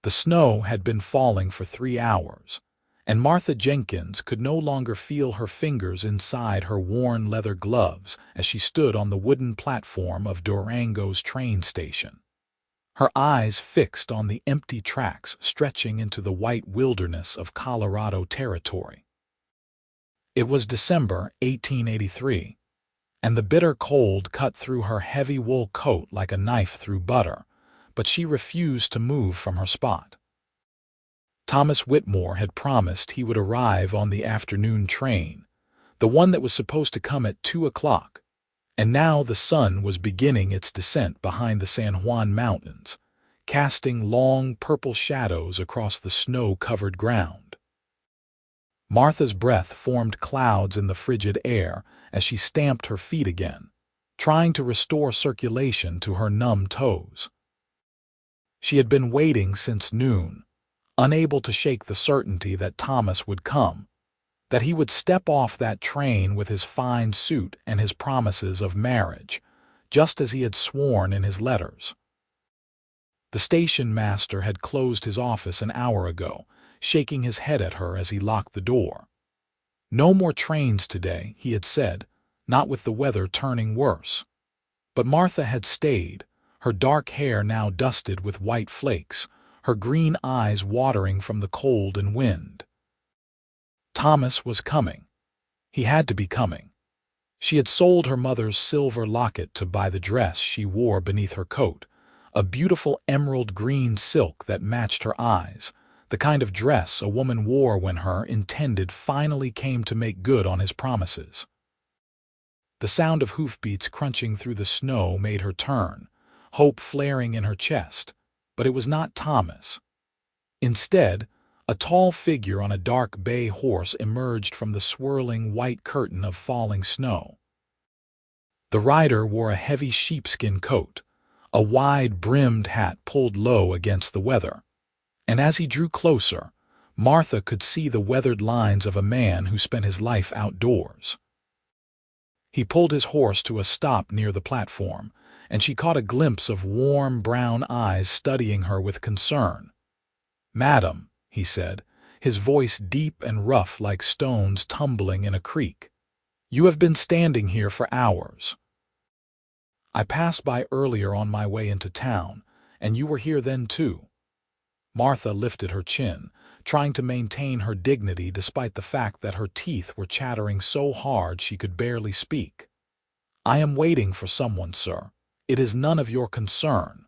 The snow had been falling for 3 hours, and Martha Jenkins could no longer feel her fingers inside her worn leather gloves as she stood on the wooden platform of Durango's train station, her eyes fixed on the empty tracks stretching into the white wilderness of Colorado territory. It was December 1883, and the bitter cold cut through her heavy wool coat like a knife through butter, but she refused to move from her spot. Thomas Whitmore had promised he would arrive on the afternoon train, the one that was supposed to come at 2 o'clock, and now the sun was beginning its descent behind the San Juan Mountains, casting long purple shadows across the snow-covered ground. Martha's breath formed clouds in the frigid air as she stamped her feet again, trying to restore circulation to her numb toes. She had been waiting since noon, unable to shake the certainty that Thomas would come, that he would step off that train with his fine suit and his promises of marriage, just as he had sworn in his letters. The station master had closed his office an hour ago, shaking his head at her as he locked the door. No more trains today, he had said, not with the weather turning worse. But Martha had stayed, her dark hair now dusted with white flakes, her green eyes watering from the cold and wind. Thomas was coming. He had to be coming. She had sold her mother's silver locket to buy the dress she wore beneath her coat, a beautiful emerald green silk that matched her eyes, the kind of dress a woman wore when her intended finally came to make good on his promises. The sound of hoofbeats crunching through the snow made her turn, hope flaring in her chest, but it was not Thomas. Instead, a tall figure on a dark bay horse emerged from the swirling white curtain of falling snow. The rider wore a heavy sheepskin coat, a wide-brimmed hat pulled low against the weather, and as he drew closer, Martha could see the weathered lines of a man who spent his life outdoors. He pulled his horse to a stop near the platform, and she caught a glimpse of warm brown eyes studying her with concern. "Madam," he said, his voice deep and rough like stones tumbling in a creek, "you have been standing here for hours. I passed by earlier on my way into town, and you were here then too." Martha lifted her chin, trying to maintain her dignity despite the fact that her teeth were chattering so hard she could barely speak. "I am waiting for someone, sir. It is none of your concern."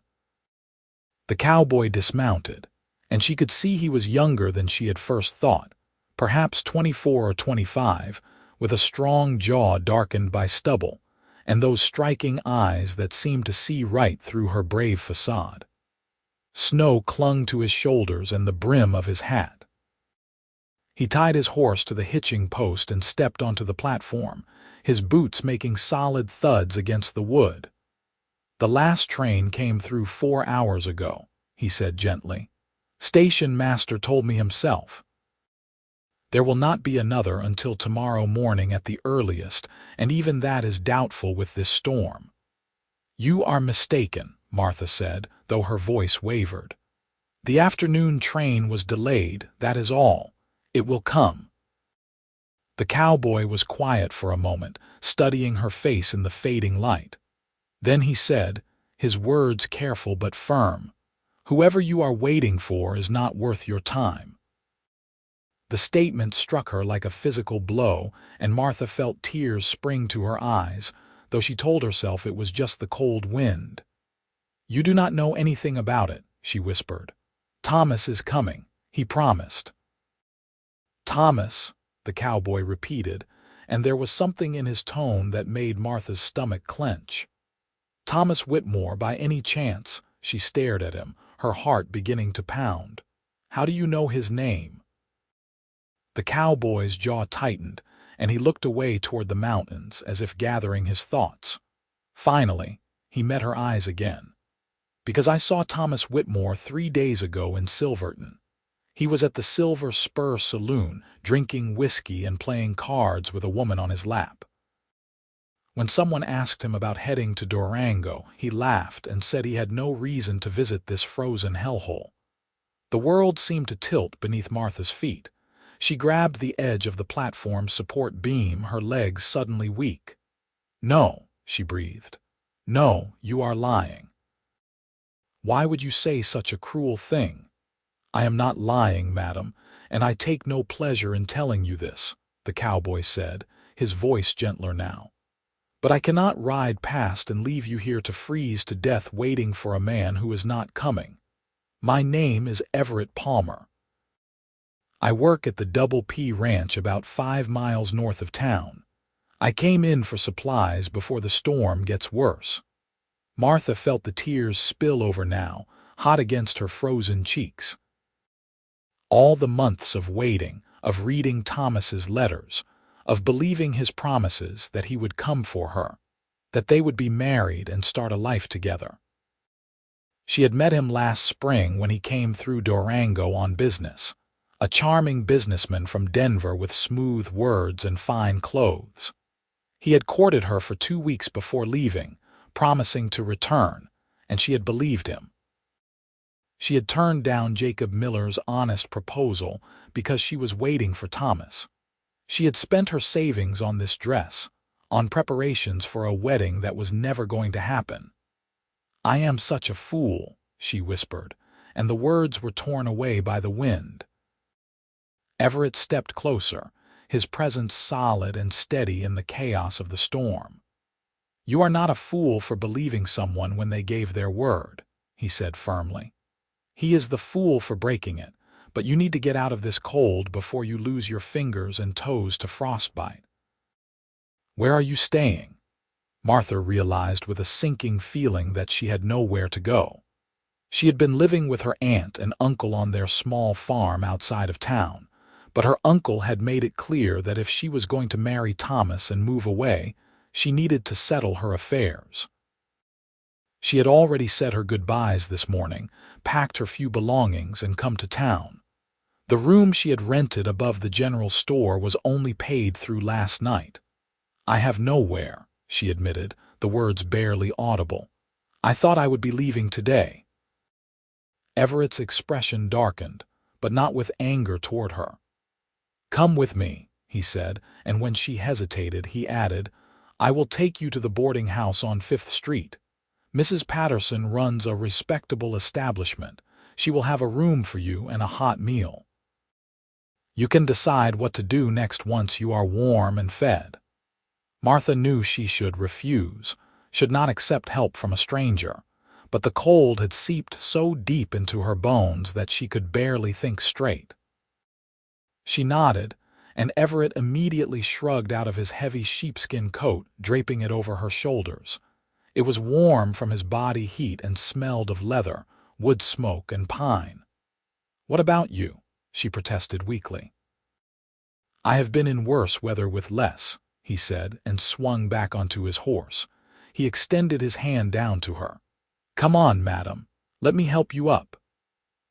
The cowboy dismounted, and she could see he was younger than she had first thought, perhaps 24 or 25, with a strong jaw darkened by stubble, and those striking eyes that seemed to see right through her brave facade. Snow clung to his shoulders and the brim of his hat. He tied his horse to the hitching post and stepped onto the platform, his boots making solid thuds against the wood. "The last train came through 4 hours ago," he said gently. "Station master told me himself. There will not be another until tomorrow morning at the earliest, and even that is doubtful with this storm." "You are mistaken," Martha said, though her voice wavered. "The afternoon train was delayed, that is all. It will come." The cowboy was quiet for a moment, studying her face in the fading light. Then he said, his words careful but firm, "Whoever you are waiting for is not worth your time." The statement struck her like a physical blow, and Martha felt tears spring to her eyes, though she told herself it was just the cold wind. "You do not know anything about it," she whispered. "Thomas is coming, he promised." "Thomas," the cowboy repeated, and there was something in his tone that made Martha's stomach clench. "Thomas Whitmore, by any chance?" She stared at him, her heart beginning to pound. "How do you know his name?" The cowboy's jaw tightened, and he looked away toward the mountains as if gathering his thoughts. Finally, he met her eyes again. "Because I saw Thomas Whitmore 3 days ago in Silverton. He was at the Silver Spur Saloon, drinking whiskey and playing cards with a woman on his lap. When someone asked him about heading to Durango, he laughed and said he had no reason to visit this frozen hellhole. The world seemed to tilt beneath Martha's feet. She grabbed the edge of the platform's support beam, her legs suddenly weak. "No," she breathed. "No, you are lying." "Why would you say such a cruel thing?" "I am not lying, madam, and I take no pleasure in telling you this," the cowboy said, his voice gentler now. "But I cannot ride past and leave you here to freeze to death waiting for a man who is not coming. My name is Everett Palmer. I work at the Double P Ranch about 5 miles north of town. I came in for supplies before the storm gets worse." Martha felt the tears spill over now, hot against her frozen cheeks. All the months of waiting, of reading Thomas's letters, of believing his promises that he would come for her, that they would be married and start a life together. She had met him last spring when he came through Durango on business, a charming businessman from Denver with smooth words and fine clothes. He had courted her for 2 weeks before leaving, promising to return, and she had believed him. She had turned down Jacob Miller's honest proposal because she was waiting for Thomas. She had spent her savings on this dress, on preparations for a wedding that was never going to happen. "I am such a fool," she whispered, and the words were torn away by the wind. Everett stepped closer, his presence solid and steady in the chaos of the storm. "You are not a fool for believing someone when they gave their word," he said firmly. "He is the fool for breaking it, but you need to get out of this cold before you lose your fingers and toes to frostbite." "Where are you staying?" Martha realized with a sinking feeling that she had nowhere to go. She had been living with her aunt and uncle on their small farm outside of town, but her uncle had made it clear that if she was going to marry Thomas and move away, she needed to settle her affairs. She had already said her goodbyes this morning, packed her few belongings, and come to town. The room she had rented above the general store was only paid through last night. "I have nowhere," she admitted, the words barely audible. "I thought I would be leaving today." Everett's expression darkened, but not with anger toward her. "Come with me," he said, and when she hesitated, he added, "I will take you to the boarding house on 5th Street. Mrs. Patterson runs a respectable establishment. She will have a room for you and a hot meal. You can decide what to do next once you are warm and fed." Martha knew she should refuse, should not accept help from a stranger, but the cold had seeped so deep into her bones that she could barely think straight. She nodded, and Everett immediately shrugged out of his heavy sheepskin coat, draping it over her shoulders. It was warm from his body heat and smelled of leather, wood smoke, and pine. "What about you?" she protested weakly. "I have been in worse weather with less," he said, and swung back onto his horse. He extended his hand down to her. "Come on, madam. Let me help you up."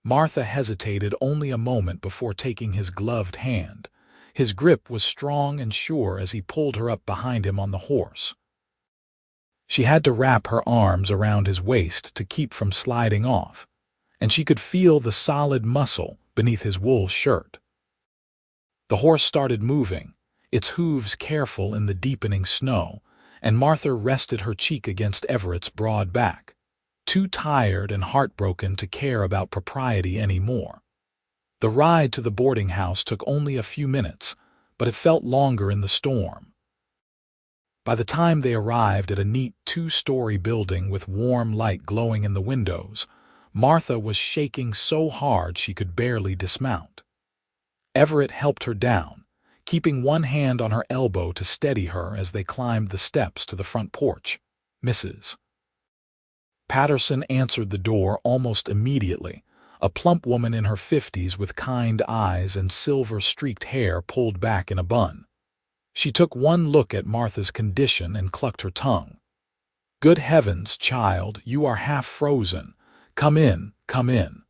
Martha hesitated only a moment before taking his gloved hand. His grip was strong and sure as he pulled her up behind him on the horse. She had to wrap her arms around his waist to keep from sliding off, and she could feel the solid muscle beneath his wool shirt. The horse started moving, its hooves careful in the deepening snow, and Martha rested her cheek against Everett's broad back, too tired and heartbroken to care about propriety anymore. The ride to the boarding house took only a few minutes, but it felt longer in the storm. By the time they arrived at a neat 2-story building with warm light glowing in the windows, Martha was shaking so hard she could barely dismount. Everett helped her down, keeping one hand on her elbow to steady her as they climbed the steps to the front porch. "Mrs. Patterson answered the door almost immediately, a plump woman in her 50s with kind eyes and silver-streaked hair pulled back in a bun. She took one look at Martha's condition and clucked her tongue. "Good heavens, child, you are half frozen. Come in, come in."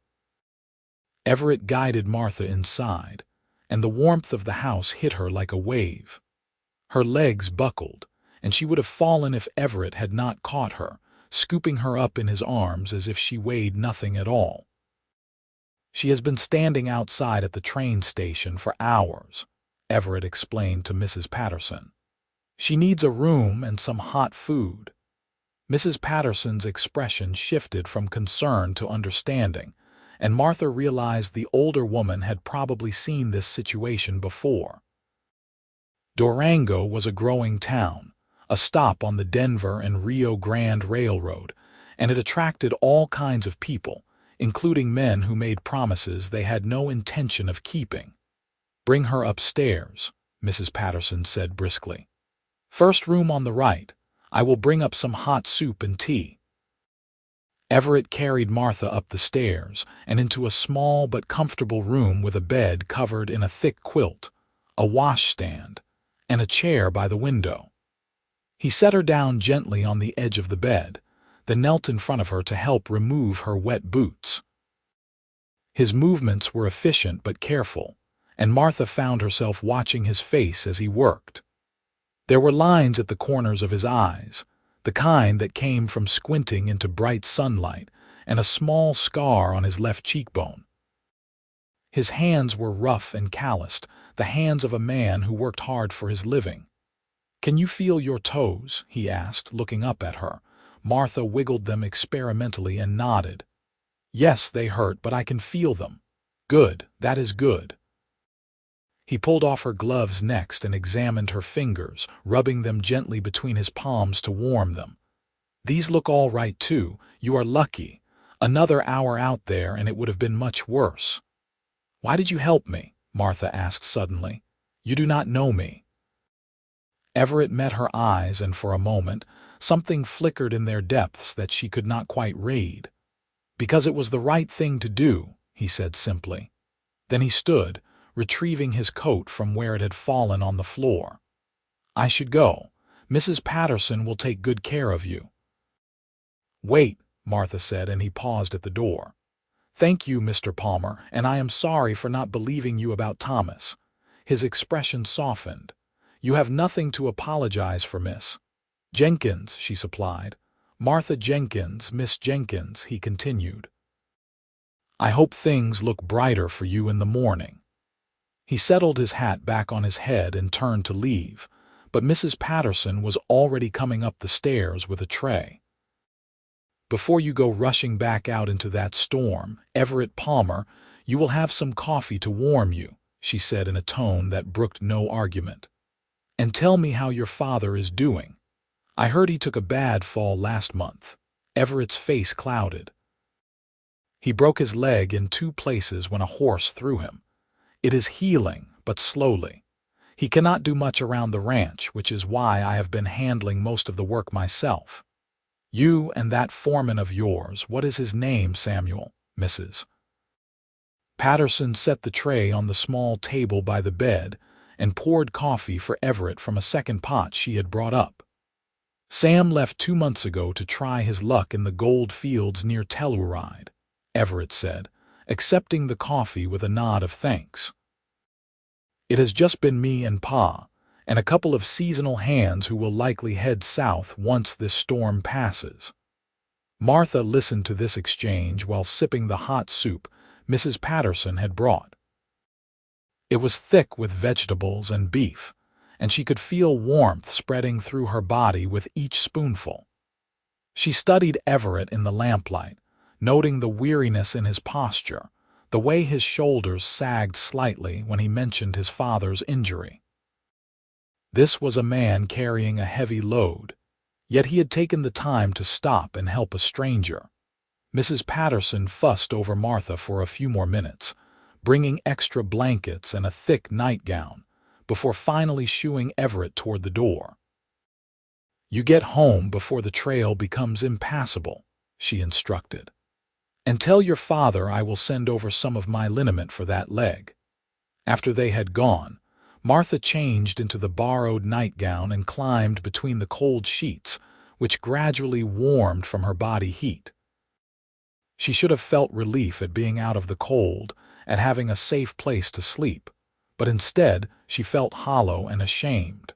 Everett guided Martha inside, and the warmth of the house hit her like a wave. Her legs buckled, and she would have fallen if Everett had not caught her, scooping her up in his arms as if she weighed nothing at all. She has been standing outside at the train station for hours, Everett explained to Mrs. Patterson. She needs a room and some hot food. Mrs. Patterson's expression shifted from concern to understanding, and Martha realized the older woman had probably seen this situation before. Durango was a growing town, a stop on the Denver and Rio Grande Railroad, and it attracted all kinds of people, including men who made promises they had no intention of keeping. "Bring her upstairs," Mrs. Patterson said briskly. "First room on the right. I will bring up some hot soup and tea." Everett carried Martha up the stairs and into a small but comfortable room with a bed covered in a thick quilt, a washstand, and a chair by the window. He set her down gently on the edge of the bed, then knelt in front of her to help remove her wet boots. His movements were efficient but careful, and Martha found herself watching his face as he worked. There were lines at the corners of his eyes, the kind that came from squinting into bright sunlight, and a small scar on his left cheekbone. His hands were rough and calloused, the hands of a man who worked hard for his living. "Can you feel your toes?" he asked, looking up at her. Martha wiggled them experimentally and nodded. "Yes, they hurt, but I can feel them." "Good, that is good." He pulled off her gloves next and examined her fingers, rubbing them gently between his palms to warm them. "These look all right, too. You are lucky. Another hour out there and it would have been much worse." "Why did you help me?" Martha asked suddenly. "You do not know me." Everett met her eyes, and for a moment, something flickered in their depths that she could not quite read. "Because it was the right thing to do," he said simply. Then he stood, retrieving his coat from where it had fallen on the floor. "I should go. Mrs. Patterson will take good care of you." "Wait," Martha said, and he paused at the door. "Thank you, Mr. Palmer, and I am sorry for not believing you about Thomas." His expression softened. "You have nothing to apologize for, Miss Jenkins," she supplied. "Martha Jenkins, Miss Jenkins," he continued. "I hope things look brighter for you in the morning." He settled his hat back on his head and turned to leave, but Mrs. Patterson was already coming up the stairs with a tray. "Before you go rushing back out into that storm, Everett Palmer, you will have some coffee to warm you," she said in a tone that brooked no argument. "And tell me how your father is doing. I heard he took a bad fall last month." Everett's face clouded. "He broke his leg in 2 places when a horse threw him. It is healing, but slowly. He cannot do much around the ranch, which is why I have been handling most of the work myself. You and that foreman of yours, what is his name, Samuel?" Mrs. Patterson set the tray on the small table by the bed and poured coffee for Everett from a second pot she had brought up. "Sam left 2 months ago to try his luck in the gold fields near Telluride," Everett said, accepting the coffee with a nod of thanks. "It has just been me and Pa, and a couple of seasonal hands who will likely head south once this storm passes." Martha listened to this exchange while sipping the hot soup Mrs. Patterson had brought. It was thick with vegetables and beef, and she could feel warmth spreading through her body with each spoonful. She studied Everett in the lamplight, noting the weariness in his posture, the way his shoulders sagged slightly when he mentioned his father's injury. This was a man carrying a heavy load, yet he had taken the time to stop and help a stranger. Mrs. Patterson fussed over Martha for a few more minutes, bringing extra blankets and a thick nightgown, before finally shooing Everett toward the door. "You get home before the trail becomes impassable," she instructed. "And tell your father I will send over some of my liniment for that leg." After they had gone, Martha changed into the borrowed nightgown and climbed between the cold sheets, which gradually warmed from her body heat. She should have felt relief at being out of the cold, at having a safe place to sleep, but instead she felt hollow and ashamed.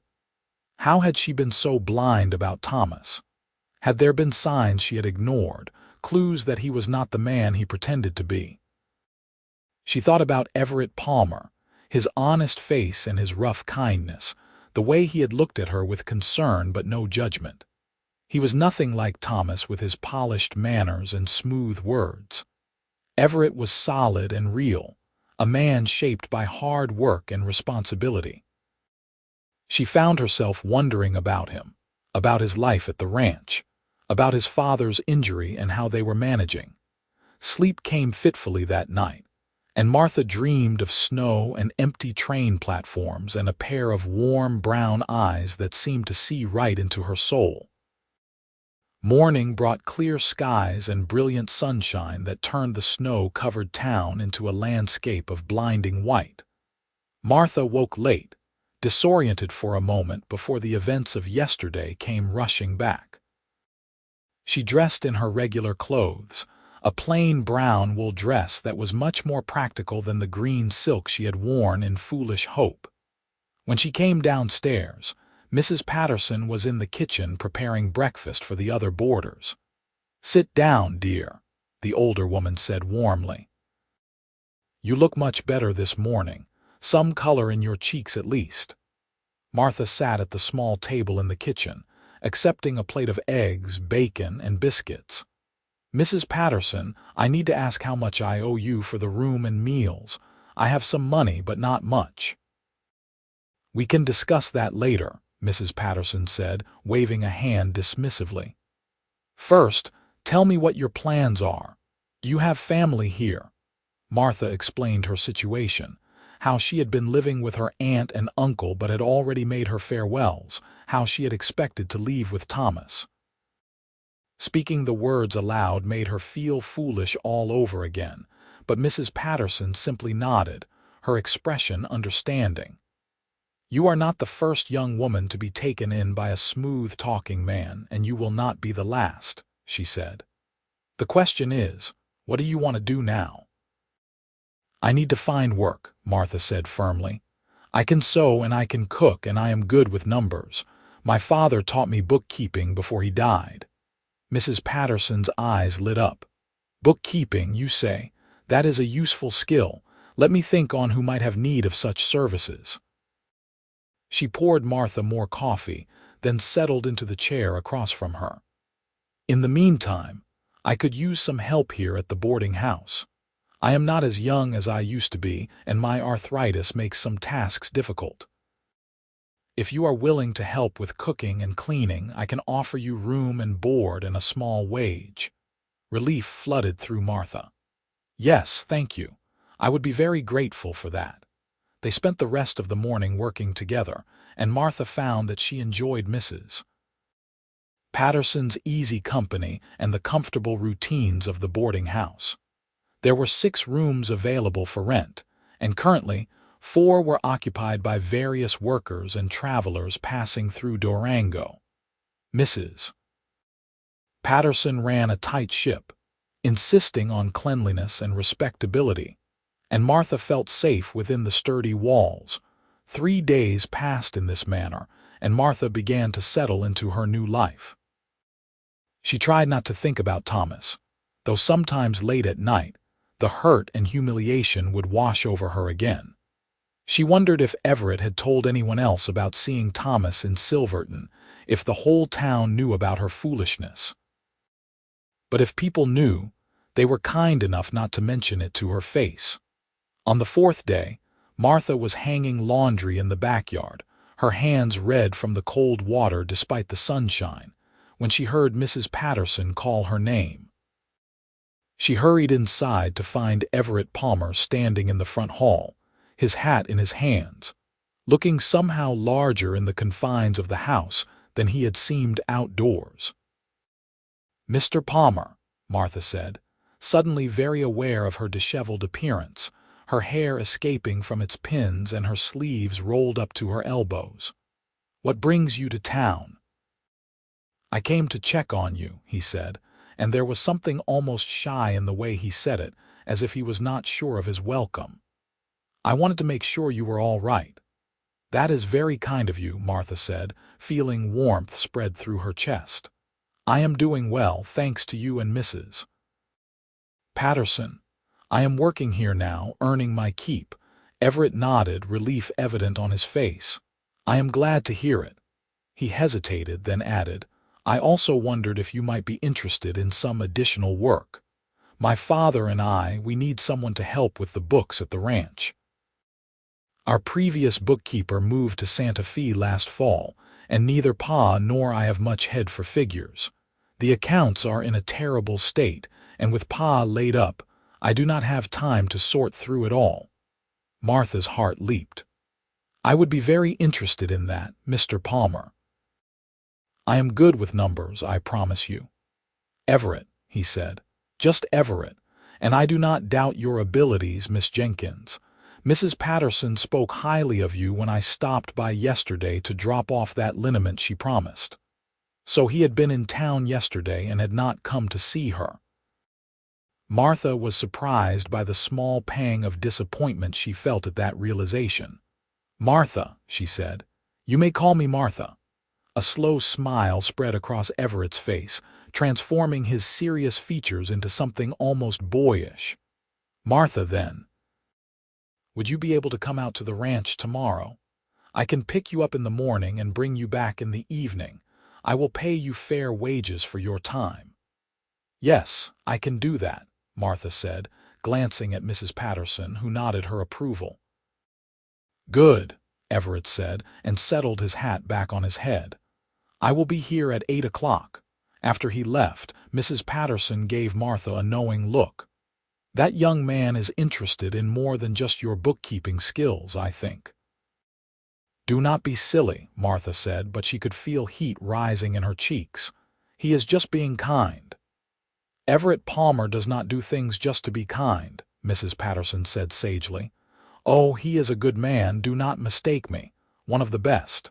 How had she been so blind about Thomas? Had there been signs she had ignored, clues that he was not the man he pretended to be? She thought about Everett Palmer, his honest face and his rough kindness, the way he had looked at her with concern but no judgment. He was nothing like Thomas with his polished manners and smooth words. Everett was solid and real, a man shaped by hard work and responsibility. She found herself wondering about him, about his life at the ranch, about his father's injury and how they were managing. Sleep came fitfully that night, and Martha dreamed of snow and empty train platforms and a pair of warm brown eyes that seemed to see right into her soul. Morning brought clear skies and brilliant sunshine that turned the snow-covered town into a landscape of blinding white. Martha woke late, disoriented for a moment before the events of yesterday came rushing back. She dressed in her regular clothes, a plain brown wool dress that was much more practical than the green silk she had worn in foolish hope. When she came downstairs, Mrs. Patterson was in the kitchen preparing breakfast for the other boarders. "Sit down, dear," the older woman said warmly. "You look much better this morning, some color in your cheeks at least." Martha sat at the small table in the kitchen, accepting a plate of eggs, bacon, and biscuits. "Mrs. Patterson, I need to ask how much I owe you for the room and meals. I have some money, but not much." "We can discuss that later," Mrs. Patterson said, waving a hand dismissively. "First, tell me what your plans are. You have family here." Martha explained her situation, how she had been living with her aunt and uncle but had already made her farewells, how she had expected to leave with Thomas. Speaking the words aloud made her feel foolish all over again, but Mrs. Patterson simply nodded, her expression understanding. "You are not the first young woman to be taken in by a smooth-talking man, and you will not be the last," she said. "The question is, what do you want to do now?" "I need to find work," Martha said firmly. "I can sew and I can cook and I am good with numbers. My father taught me bookkeeping before he died." Mrs. Patterson's eyes lit up. "Bookkeeping, you say? That is a useful skill. Let me think on who might have need of such services." She poured Martha more coffee, then settled into the chair across from her. "In the meantime, I could use some help here at the boarding house. I am not as young as I used to be, and my arthritis makes some tasks difficult. If you are willing to help with cooking and cleaning, I can offer you room and board and a small wage." Relief flooded through Martha. "Yes, thank you. I would be very grateful for that." They spent the rest of the morning working together, and Martha found that she enjoyed Mrs. Patterson's easy company and the comfortable routines of the boarding house. There were 6 rooms available for rent, and currently 4 were occupied by various workers and travelers passing through Durango. Mrs. Patterson ran a tight ship, insisting on cleanliness and respectability, and Martha felt safe within the sturdy walls. 3 days passed in this manner, and Martha began to settle into her new life. She tried not to think about Thomas, though sometimes late at night, the hurt and humiliation would wash over her again. She wondered if Everett had told anyone else about seeing Thomas in Silverton, if the whole town knew about her foolishness. But if people knew, they were kind enough not to mention it to her face. On the 4th day, Martha was hanging laundry in the backyard, her hands red from the cold water despite the sunshine, when she heard Mrs. Patterson call her name. She hurried inside to find Everett Palmer standing in the front hall, his hat in his hands, looking somehow larger in the confines of the house than he had seemed outdoors. "Mr. Palmer," Martha said, suddenly very aware of her disheveled appearance, her hair escaping from its pins and her sleeves rolled up to her elbows. "What brings you to town?" "I came to check on you," he said, and there was something almost shy in the way he said it, as if he was not sure of his welcome. "I wanted to make sure you were all right." "That is very kind of you," Martha said, feeling warmth spread through her chest. "I am doing well, thanks to you and Mrs. Patterson. I am working here now, earning my keep. Everett nodded, relief evident on his face. I am glad to hear it. He hesitated, then added, I also wondered if you might be interested in some additional work. My father and we need someone to help with the books at the ranch. Our previous bookkeeper moved to Santa Fe last fall, and neither Pa nor I have much head for figures. The accounts are in a terrible state, and with Pa laid up, I do not have time to sort through it all. Martha's heart leaped. I would be very interested in that, Mr. Palmer. I am good with numbers, I promise you. Everett, he said. Just Everett, and I do not doubt your abilities, Miss Jenkins. Mrs. Patterson spoke highly of you when I stopped by yesterday to drop off that liniment she promised. So he had been in town yesterday and had not come to see her. Martha was surprised by the small pang of disappointment she felt at that realization. Martha, she said. You may call me Martha. A slow smile spread across Everett's face, transforming his serious features into something almost boyish. Martha, then. Would you be able to come out to the ranch tomorrow? I can pick you up in the morning and bring you back in the evening. I will pay you fair wages for your time. Yes, I can do that, Martha said, glancing at Mrs. Patterson, who nodded her approval. Good, Everett said, and settled his hat back on his head. I will be here at 8 o'clock. After he left, Mrs. Patterson gave Martha a knowing look. That young man is interested in more than just your bookkeeping skills, I think. Do not be silly, Martha said, but she could feel heat rising in her cheeks. He is just being kind. Everett Palmer does not do things just to be kind, Mrs. Patterson said sagely. Oh, he is a good man, do not mistake me, one of the best.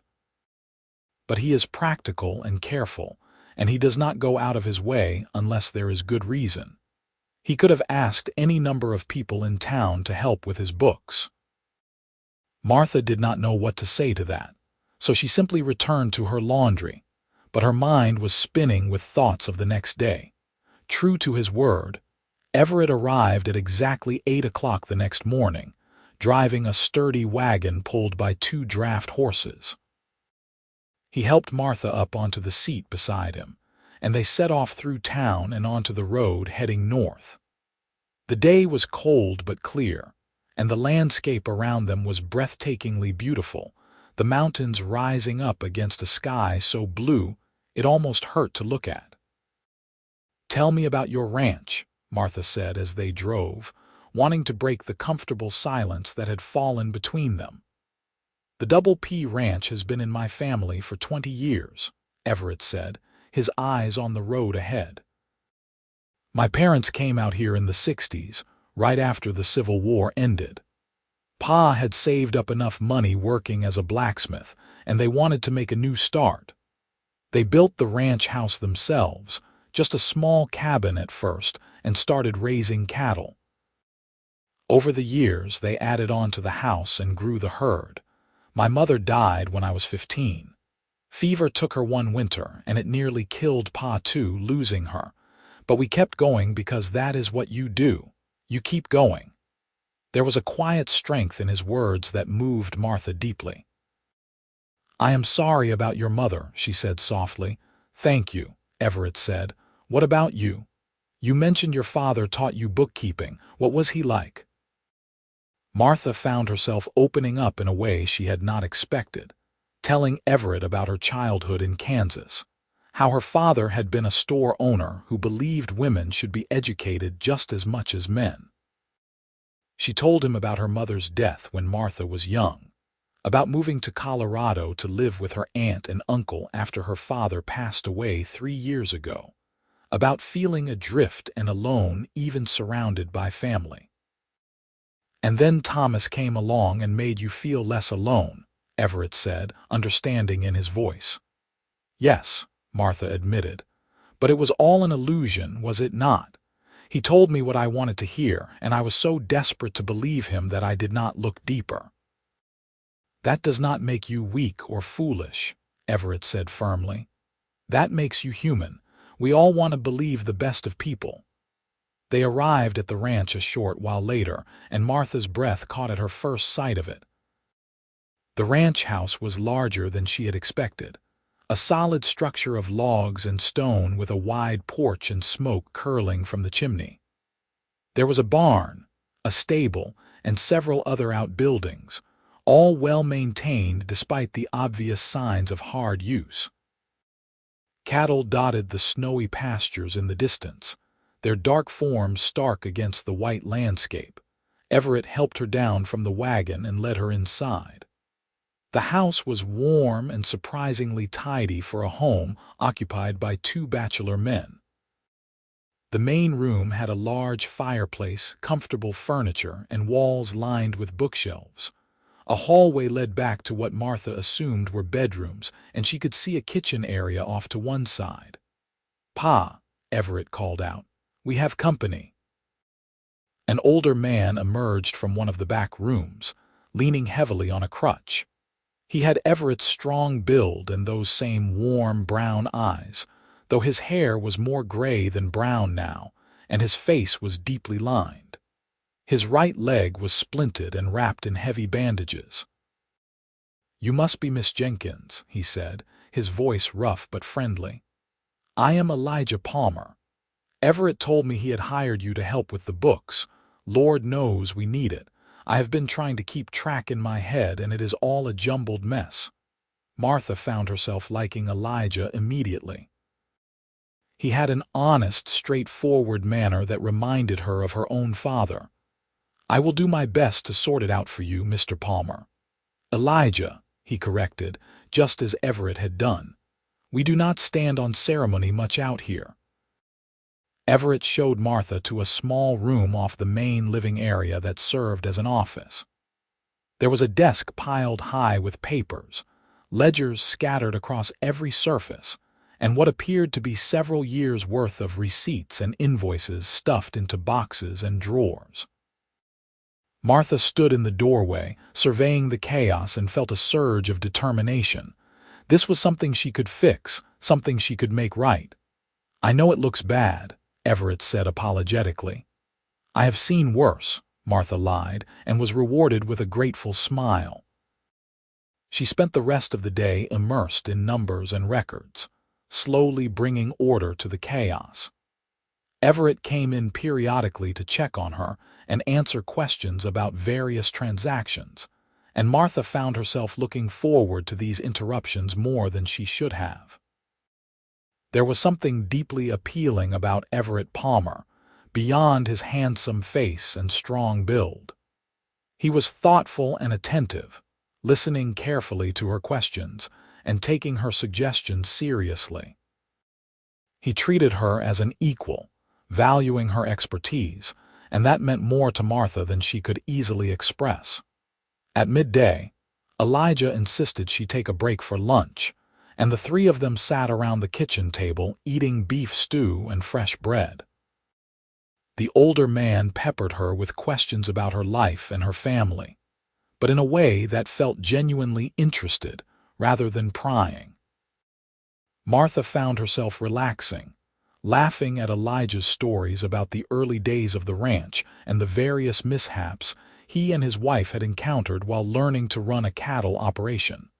But he is practical and careful, and he does not go out of his way unless there is good reason. He could have asked any number of people in town to help with his books. Martha did not know what to say to that, so she simply returned to her laundry, but her mind was spinning with thoughts of the next day. True to his word, Everett arrived at exactly 8 o'clock the next morning, driving a sturdy wagon pulled by 2 draft horses. He helped Martha up onto the seat beside him, and they set off through town and onto the road heading north. The day was cold but clear, and the landscape around them was breathtakingly beautiful, the mountains rising up against a sky so blue it almost hurt to look at. Tell me about your ranch, Martha said as they drove, wanting to break the comfortable silence that had fallen between them. The Double P Ranch has been in my family for 20 years, Everett said, his eyes on the road ahead. My parents came out here in the 60s, right after the Civil War ended. Pa had saved up enough money working as a blacksmith, and they wanted to make a new start. They built the ranch house themselves, just a small cabin at first, and started raising cattle. Over the years, they added on to the house and grew the herd. My mother died when I was 15. Fever took her one winter, and it nearly killed Pa too, losing her. But we kept going because that is what you do. You keep going. There was a quiet strength in his words that moved Martha deeply. I am sorry about your mother, she said softly. Thank you, Everett said. What about you? You mentioned your father taught you bookkeeping. What was he like? Martha found herself opening up in a way she had not expected, telling Everett about her childhood in Kansas, how her father had been a store owner who believed women should be educated just as much as men. She told him about her mother's death when Martha was young, about moving to Colorado to live with her aunt and uncle after her father passed away 3 years ago, about feeling adrift and alone even surrounded by family. And then Thomas came along and made you feel less alone, Everett said, understanding in his voice. Yes, Martha admitted, but it was all an illusion, was it not? He told me what I wanted to hear, and I was so desperate to believe him that I did not look deeper. That does not make you weak or foolish, Everett said firmly. That makes you human. We all want to believe the best of people. They arrived at the ranch a short while later, and Martha's breath caught at her first sight of it. The ranch house was larger than she had expected, a solid structure of logs and stone with a wide porch and smoke curling from the chimney. There was a barn, a stable, and several other outbuildings, all well maintained despite the obvious signs of hard use. Cattle dotted the snowy pastures in the distance, their dark forms stark against the white landscape. Everett helped her down from the wagon and led her inside. The house was warm and surprisingly tidy for a home occupied by two bachelor men. The main room had a large fireplace, comfortable furniture, and walls lined with bookshelves. A hallway led back to what Martha assumed were bedrooms, and she could see a kitchen area off to one side. "Pa," Everett called out, "we have company." An older man emerged from one of the back rooms, leaning heavily on a crutch. He had Everett's strong build and those same warm brown eyes, though his hair was more gray than brown now, and his face was deeply lined. His right leg was splinted and wrapped in heavy bandages. "You must be Miss Jenkins," he said, his voice rough but friendly. "I am Elijah Palmer. Everett told me he had hired you to help with the books. Lord knows we need it. I have been trying to keep track in my head, and it is all a jumbled mess." Martha found herself liking Elijah immediately. He had an honest, straightforward manner that reminded her of her own father. "I will do my best to sort it out for you, Mr. Palmer." "Elijah," he corrected, just as Everett had done. "We do not stand on ceremony much out here." Everett showed Martha to a small room off the main living area that served as an office. There was a desk piled high with papers, ledgers scattered across every surface, and what appeared to be several years' worth of receipts and invoices stuffed into boxes and drawers. Martha stood in the doorway, surveying the chaos, and felt a surge of determination. This was something she could fix, something she could make right. "I know it looks bad," Everett said apologetically. "I have seen worse," Martha lied, and was rewarded with a grateful smile. She spent the rest of the day immersed in numbers and records, slowly bringing order to the chaos. Everett came in periodically to check on her and answer questions about various transactions, and Martha found herself looking forward to these interruptions more than she should have. There was something deeply appealing about Everett Palmer, beyond his handsome face and strong build. He was thoughtful and attentive, listening carefully to her questions and taking her suggestions seriously. He treated her as an equal, valuing her expertise, and that meant more to Martha than she could easily express. At midday, Elijah insisted she take a break for lunch, and the three of them sat around the kitchen table eating beef stew and fresh bread. The older man peppered her with questions about her life and her family, but in a way that felt genuinely interested rather than prying. Martha found herself relaxing, laughing at Elijah's stories about the early days of the ranch and the various mishaps he and his wife had encountered while learning to run a cattle operation.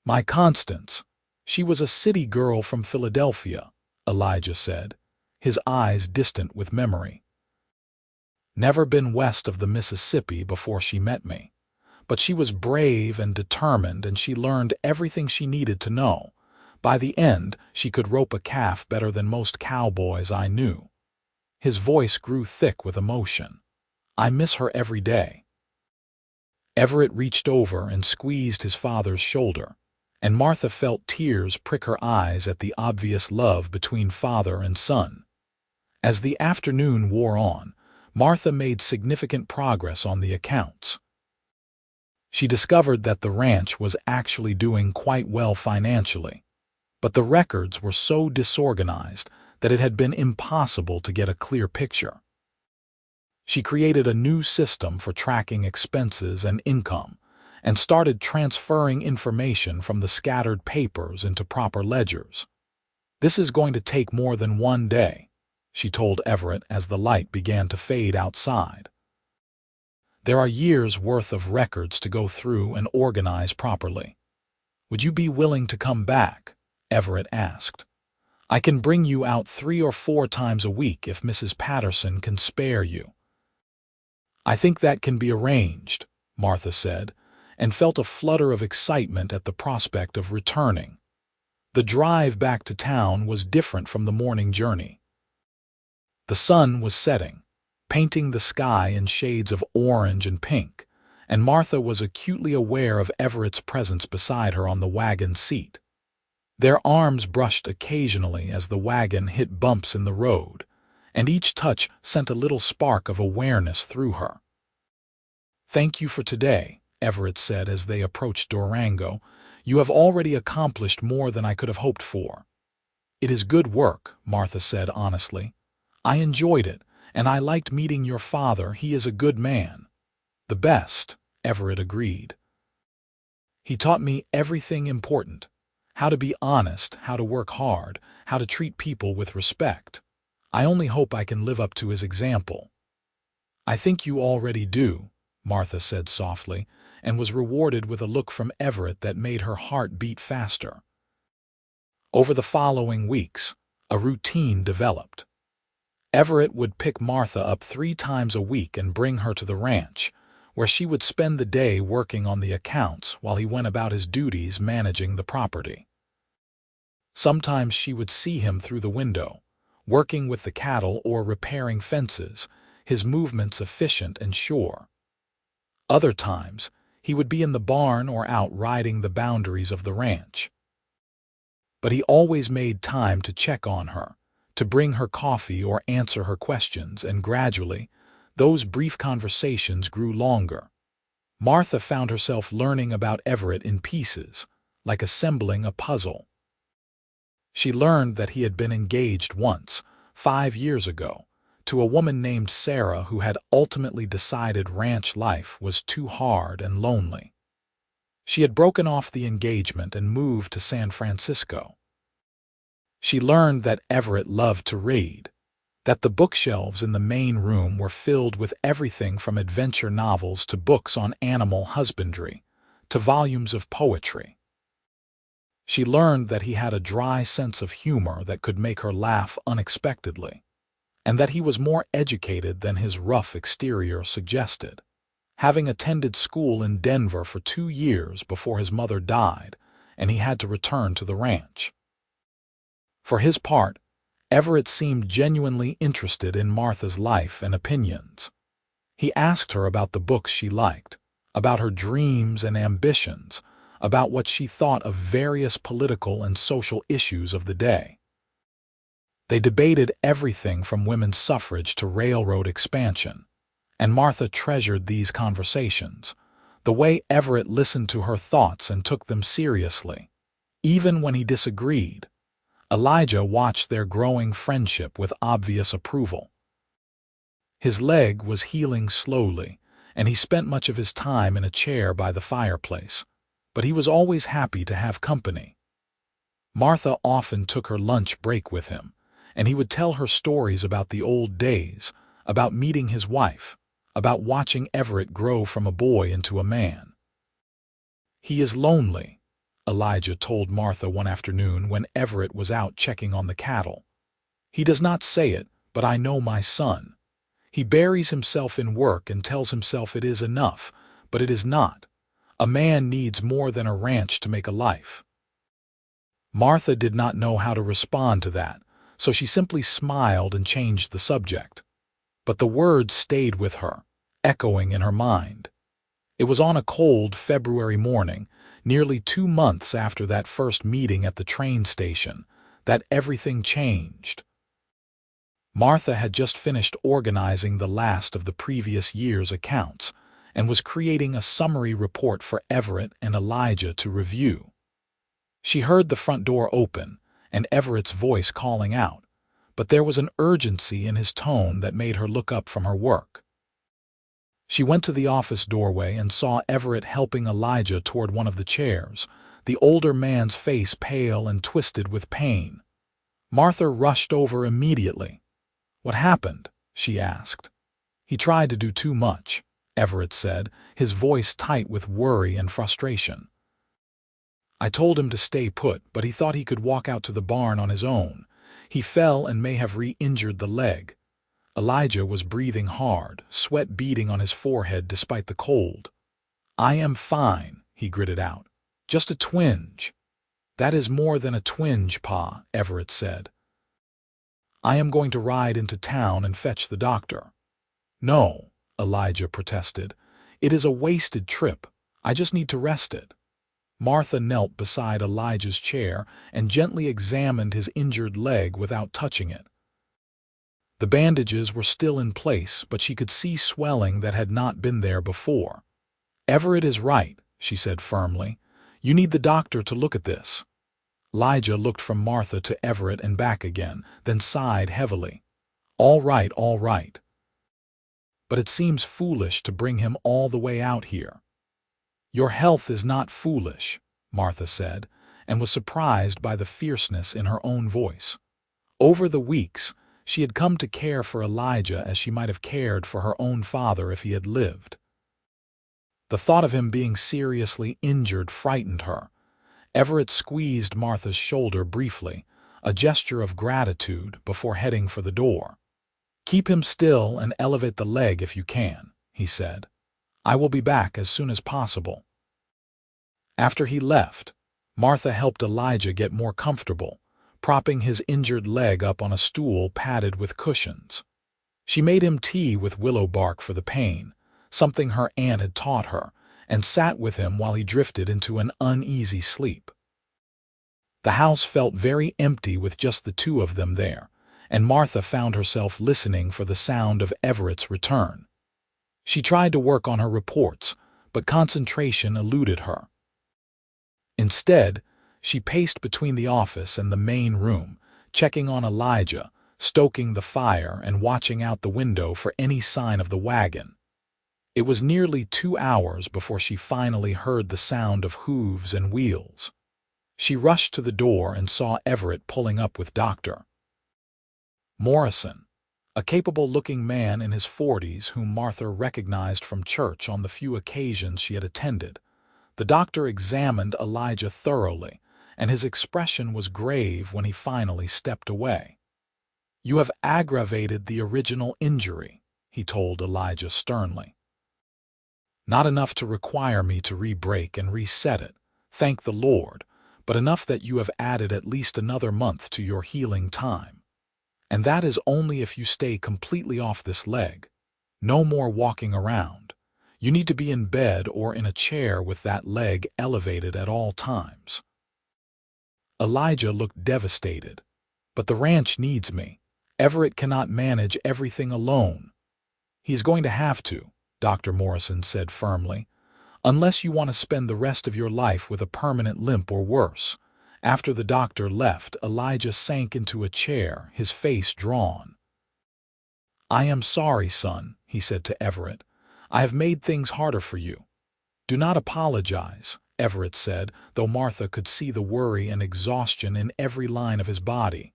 "My Constance, she was a city girl from Philadelphia," Elijah said, his eyes distant with memory. "Never been west of the Mississippi before she met me, but she was brave and determined, and she learned everything she needed to know. By the end, she could rope a calf better than most cowboys I knew." His voice grew thick with emotion. "I miss her every day." Everett reached over and squeezed his father's shoulder, and Martha felt tears prick her eyes at the obvious love between father and son. As the afternoon wore on, Martha made significant progress on the accounts. She discovered that the ranch was actually doing quite well financially, but the records were so disorganized that it had been impossible to get a clear picture. She created a new system for tracking expenses and income, and started transferring information from the scattered papers into proper ledgers. "This is going to take more than one day," she told Everett as the light began to fade outside. "There are years' worth of records to go through and organize properly. Would you be willing to come back?" Everett asked. "I can bring you out 3 or 4 times a week if Mrs. Patterson can spare you." "I think that can be arranged," Martha said, and felt a flutter of excitement at the prospect of returning. The drive back to town was different from the morning journey. The sun was setting, painting the sky in shades of orange and pink, and Martha was acutely aware of Everett's presence beside her on the wagon seat. Their arms brushed occasionally as the wagon hit bumps in the road, and each touch sent a little spark of awareness through her. "Thank you for today," Everett said as they approached Durango. "You have already accomplished more than I could have hoped for." "It is good work," Martha said honestly. "I enjoyed it, and I liked meeting your father. He is a good man." "The best," Everett agreed. "He taught me everything important. How to be honest, how to work hard, how to treat people with respect. I only hope I can live up to his example." "I think you already do," Martha said softly, and was rewarded with a look from Everett that made her heart beat faster. Over the following weeks, a routine developed. Everett would pick Martha up 3 times a week and bring her to the ranch, where she would spend the day working on the accounts while he went about his duties managing the property. Sometimes she would see him through the window, working with the cattle or repairing fences, his movements efficient and sure. Other times, he would be in the barn or out riding the boundaries of the ranch. But he always made time to check on her, to bring her coffee or answer her questions, and gradually, those brief conversations grew longer. Martha found herself learning about Everett in pieces, like assembling a puzzle. She learned that he had been engaged once, 5 years ago, to a woman named Sarah who had ultimately decided ranch life was too hard and lonely. She had broken off the engagement and moved to San Francisco. She learned that Everett loved to read, that the bookshelves in the main room were filled with everything from adventure novels to books on animal husbandry, to volumes of poetry. She learned that he had a dry sense of humor that could make her laugh unexpectedly, and that he was more educated than his rough exterior suggested, having attended school in Denver for 2 years before his mother died and he had to return to the ranch. For his part, Everett seemed genuinely interested in Martha's life and opinions. He asked her about the books she liked, about her dreams and ambitions, about what she thought of various political and social issues of the day. They debated everything from women's suffrage to railroad expansion, and Martha treasured these conversations, the way Everett listened to her thoughts and took them seriously, even when he disagreed. Elijah watched their growing friendship with obvious approval. His leg was healing slowly, and he spent much of his time in a chair by the fireplace, but he was always happy to have company. Martha often took her lunch break with him, and he would tell her stories about the old days, about meeting his wife, about watching Everett grow from a boy into a man. "He is lonely," Elijah told Martha one afternoon when Everett was out checking on the cattle. "He does not say it, but I know my son. He buries himself in work and tells himself it is enough, but it is not. A man needs more than a ranch to make a life." Martha did not know how to respond to that, so she simply smiled and changed the subject. But the words stayed with her, echoing in her mind. It was on a cold February morning, nearly 2 months after that first meeting at the train station, that everything changed. Martha had just finished organizing the last of the previous year's accounts and was creating a summary report for Everett and Elijah to review. She heard the front door open and Everett's voice calling out, but there was an urgency in his tone that made her look up from her work. She went to the office doorway and saw Everett helping Elijah toward one of the chairs, the older man's face pale and twisted with pain. Martha rushed over immediately. "What happened?" she asked. "He tried to do too much," Everett said, his voice tight with worry and frustration. "I told him to stay put, but he thought he could walk out to the barn on his own. He fell and may have re-injured the leg." Elijah was breathing hard, sweat beading on his forehead despite the cold. "I am fine," he gritted out. "Just a twinge." "That is more than a twinge, Pa," Everett said. "I am going to ride into town and fetch the doctor." "No," Elijah protested. "It is a wasted trip. I just need to rest it." Martha knelt beside Elijah's chair and gently examined his injured leg without touching it. The bandages were still in place, but she could see swelling that had not been there before. "Everett is right," she said firmly. "You need the doctor to look at this." Elijah looked from Martha to Everett and back again, then sighed heavily. All right. But it seems foolish to bring him all the way out here." "Your health is not foolish," Martha said, and was surprised by the fierceness in her own voice. Over the weeks, she had come to care for Elijah as she might have cared for her own father if he had lived. The thought of him being seriously injured frightened her. Everett squeezed Martha's shoulder briefly, a gesture of gratitude before heading for the door. "Keep him still and elevate the leg if you can," he said. "I will be back as soon as possible." After he left, Martha helped Elijah get more comfortable, propping his injured leg up on a stool padded with cushions. She made him tea with willow bark for the pain, something her aunt had taught her, and sat with him while he drifted into an uneasy sleep. The house felt very empty with just the two of them there, and Martha found herself listening for the sound of Everett's return. She tried to work on her reports, but concentration eluded her. Instead, she paced between the office and the main room, checking on Elijah, stoking the fire, and watching out the window for any sign of the wagon. It was nearly 2 hours before she finally heard the sound of hooves and wheels. She rushed to the door and saw Everett pulling up with Dr. Morrison, a capable-looking man in his 40s whom Martha recognized from church on the few occasions she had attended. The doctor examined Elijah thoroughly, and his expression was grave when he finally stepped away. "You have aggravated the original injury," he told Elijah sternly. "Not enough to require me to re-break and reset it, thank the Lord, but enough that you have added at least another month to your healing time. And that is only if you stay completely off this leg. No more walking around. You need to be in bed or in a chair with that leg elevated at all times." Elijah looked devastated. "But the ranch needs me. Everett cannot manage everything alone." "He's going to have to," Dr. Morrison said firmly, "unless you want to spend the rest of your life with a permanent limp or worse." After the doctor left, Elijah sank into a chair, his face drawn. "I am sorry, son," he said to Everett. "I have made things harder for you." "Do not apologize," Everett said, though Martha could see the worry and exhaustion in every line of his body.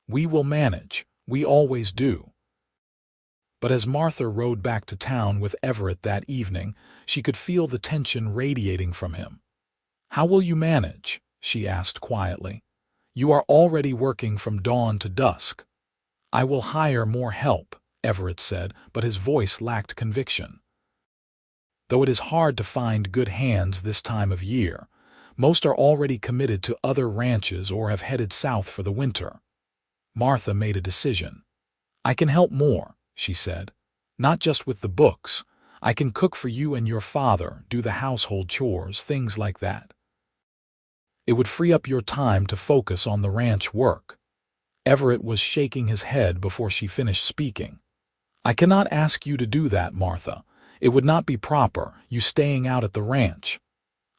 "We will manage. We always do." But as Martha rode back to town with Everett that evening, she could feel the tension radiating from him. "How will you manage?" she asked quietly. "You are already working from dawn to dusk." "I will hire more help," Everett said, but his voice lacked conviction. "Though it is hard to find good hands this time of year, most are already committed to other ranches or have headed south for the winter." Martha made a decision. "I can help more," she said. "Not just with the books. I can cook for you and your father, do the household chores, things like that. It would free up your time to focus on the ranch work." Everett was shaking his head before she finished speaking. "I cannot ask you to do that, Martha. It would not be proper, you staying out at the ranch."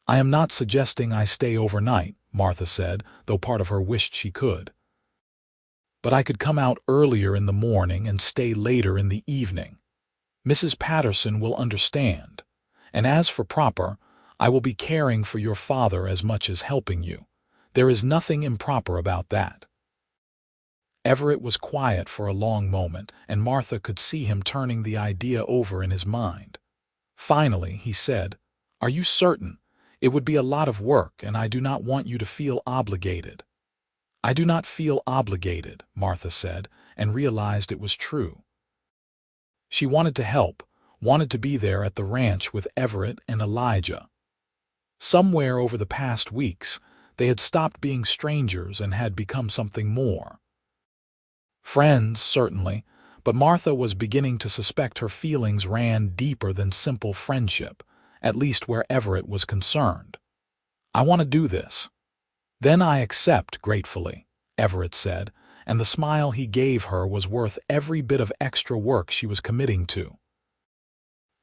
"I am not suggesting I stay overnight," Martha said, though part of her wished she could. "But I could come out earlier in the morning and stay later in the evening. Mrs. Patterson will understand. And as for proper, I will be caring for your father as much as helping you. There is nothing improper about that." Everett was quiet for a long moment, and Martha could see him turning the idea over in his mind. Finally, he said, "Are you certain? It would be a lot of work, and I do not want you to feel obligated." "I do not feel obligated," Martha said, and realized it was true. She wanted to help, wanted to be there at the ranch with Everett and Elijah. Somewhere over the past weeks, they had stopped being strangers and had become something more. Friends, certainly, but Martha was beginning to suspect her feelings ran deeper than simple friendship, at least where Everett was concerned. "I want to do this." "Then I accept gratefully," Everett said, and the smile he gave her was worth every bit of extra work she was committing to.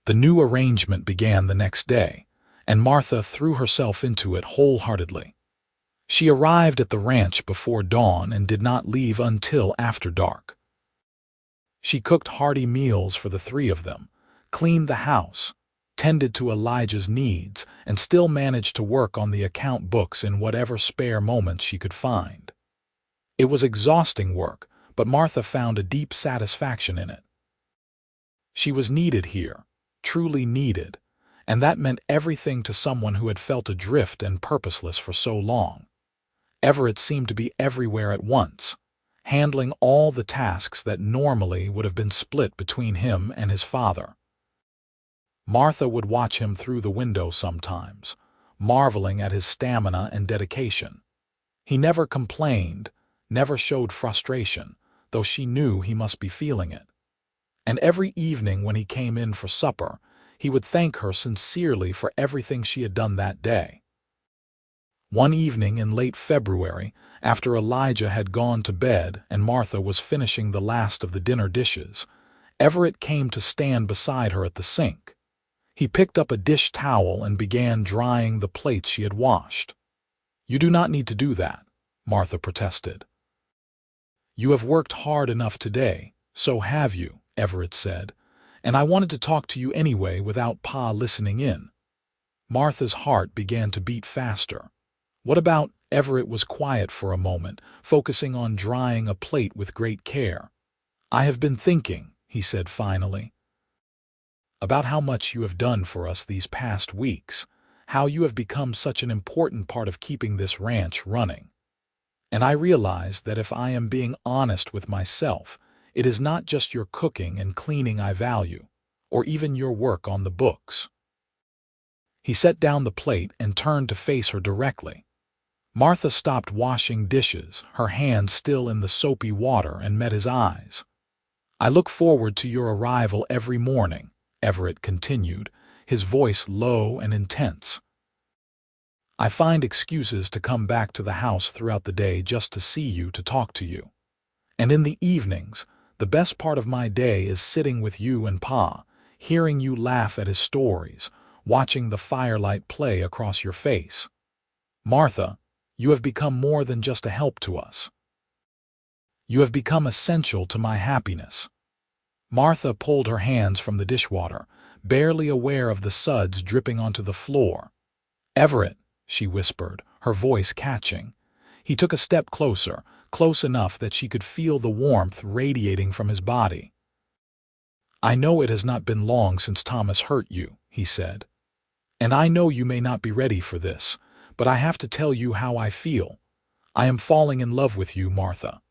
The new arrangement began the next day, and Martha threw herself into it wholeheartedly. She arrived at the ranch before dawn and did not leave until after dark. She cooked hearty meals for the three of them, cleaned the house, tended to Elijah's needs, and still managed to work on the account books in whatever spare moments she could find. It was exhausting work, but Martha found a deep satisfaction in it. She was needed here, truly needed, and that meant everything to someone who had felt adrift and purposeless for so long. Everett seemed to be everywhere at once, handling all the tasks that normally would have been split between him and his father. Martha would watch him through the window sometimes, marveling at his stamina and dedication. He never complained, never showed frustration, though she knew he must be feeling it. And every evening when he came in for supper, he would thank her sincerely for everything she had done that day. One evening in late February, after Elijah had gone to bed and Martha was finishing the last of the dinner dishes, Everett came to stand beside her at the sink. He picked up a dish towel and began drying the plates she had washed. "You do not need to do that," Martha protested. "You have worked hard enough today, so have you," Everett said, "and I wanted to talk to you anyway without Pa listening in." Martha's heart began to beat faster. "What about—" Everett was quiet for a moment, focusing on drying a plate with great care. "I have been thinking," he said finally, "about how much you have done for us these past weeks, how you have become such an important part of keeping this ranch running. And I realize that if I am being honest with myself, it is not just your cooking and cleaning I value, or even your work on the books." He set down the plate and turned to face her directly. Martha stopped washing dishes, her hands still in the soapy water, and met his eyes. "I look forward to your arrival every morning," Everett continued, his voice low and intense. "I find excuses to come back to the house throughout the day just to see you, to talk to you. And in the evenings, the best part of my day is sitting with you and Pa, hearing you laugh at his stories, watching the firelight play across your face. Martha, you have become more than just a help to us. You have become essential to my happiness." Martha pulled her hands from the dishwater, barely aware of the suds dripping onto the floor. "Everett," she whispered, her voice catching. He took a step closer, close enough that she could feel the warmth radiating from his body. "I know it has not been long since Thomas hurt you," he said. "And I know you may not be ready for this, but I have to tell you how I feel. I am falling in love with you, Martha.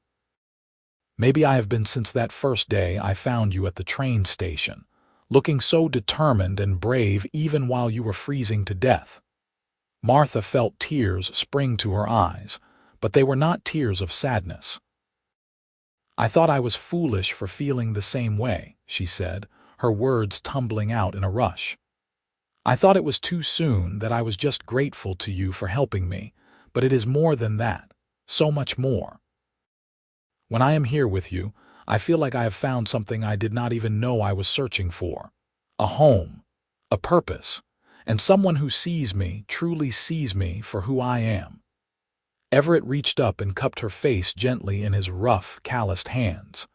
Maybe I have been since that first day I found you at the train station, looking so determined and brave even while you were freezing to death." Martha felt tears spring to her eyes, but they were not tears of sadness. "I thought I was foolish for feeling the same way," she said, her words tumbling out in a rush. "I thought it was too soon, that I was just grateful to you for helping me, but it is more than that, so much more. When I am here with you, I feel like I have found something I did not even know I was searching for. A home, a purpose, and someone who sees me, truly sees me for who I am." Everett reached up and cupped her face gently in his rough, calloused hands.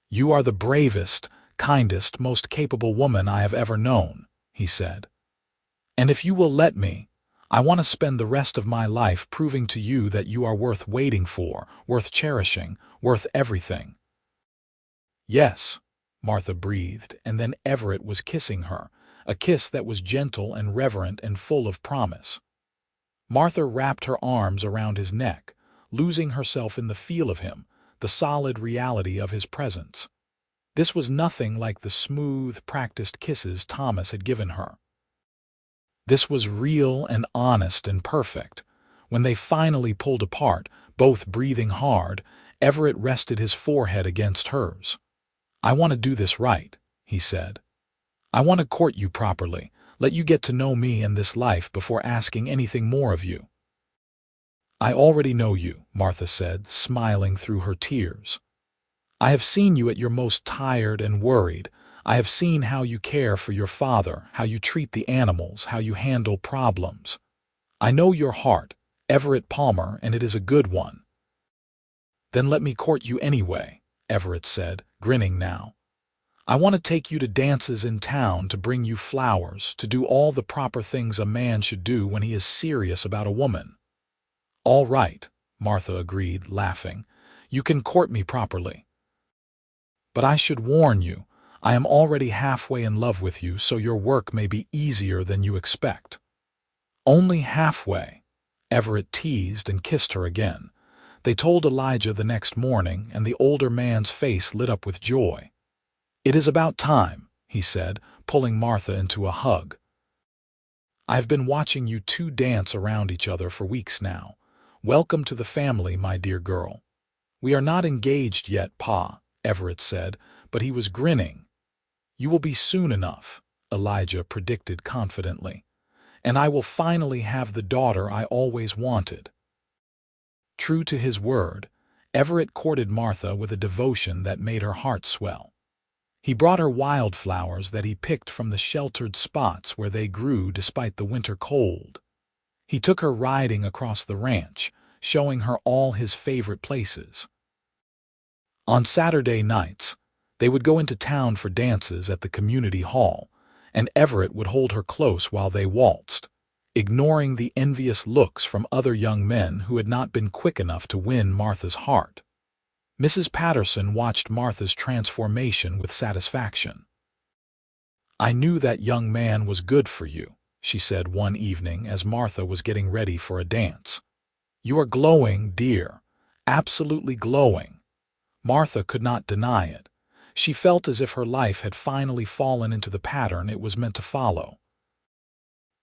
"You are the bravest, kindest, most capable woman I have ever known," he said. "And if you will let me, I want to spend the rest of my life proving to you that you are worth waiting for, worth cherishing, worth everything." "Yes," Martha breathed, and then Everett was kissing her, a kiss that was gentle and reverent and full of promise. Martha wrapped her arms around his neck, losing herself in the feel of him, the solid reality of his presence. This was nothing like the smooth, practiced kisses Thomas had given her. This was real and honest and perfect. When they finally pulled apart, both breathing hard, Everett rested his forehead against hers. "I want to do this right," he said. "I want to court you properly, let you get to know me and this life before asking anything more of you." "I already know you," Martha said, smiling through her tears. "I have seen you at your most tired and worried. I have seen how you care for your father, how you treat the animals, how you handle problems. I know your heart, Everett Palmer, and it is a good one." "Then let me court you anyway," Everett said, grinning now. "I want to take you to dances in town, to bring you flowers, to do all the proper things a man should do when he is serious about a woman." "All right," Martha agreed, laughing. "You can court me properly. But I should warn you, I am already halfway in love with you, so your work may be easier than you expect." "Only halfway," Everett teased and kissed her again. They told Elijah the next morning, and the older man's face lit up with joy. "It is about time," he said, pulling Martha into a hug. "I have been watching you two dance around each other for weeks now. Welcome to the family, my dear girl." "We are not engaged yet, Pa," Everett said, but he was grinning. "You will be soon enough," Elijah predicted confidently. "And I will finally have the daughter I always wanted." True to his word, Everett courted Martha with a devotion that made her heart swell. He brought her wildflowers that he picked from the sheltered spots where they grew despite the winter cold. He took her riding across the ranch, showing her all his favorite places. On Saturday nights, they would go into town for dances at the community hall, and Everett would hold her close while they waltzed, ignoring the envious looks from other young men who had not been quick enough to win Martha's heart. Mrs. Patterson watched Martha's transformation with satisfaction. "I knew that young man was good for you," she said one evening as Martha was getting ready for a dance. "You are glowing, dear, absolutely glowing." Martha could not deny it. She felt as if her life had finally fallen into the pattern it was meant to follow.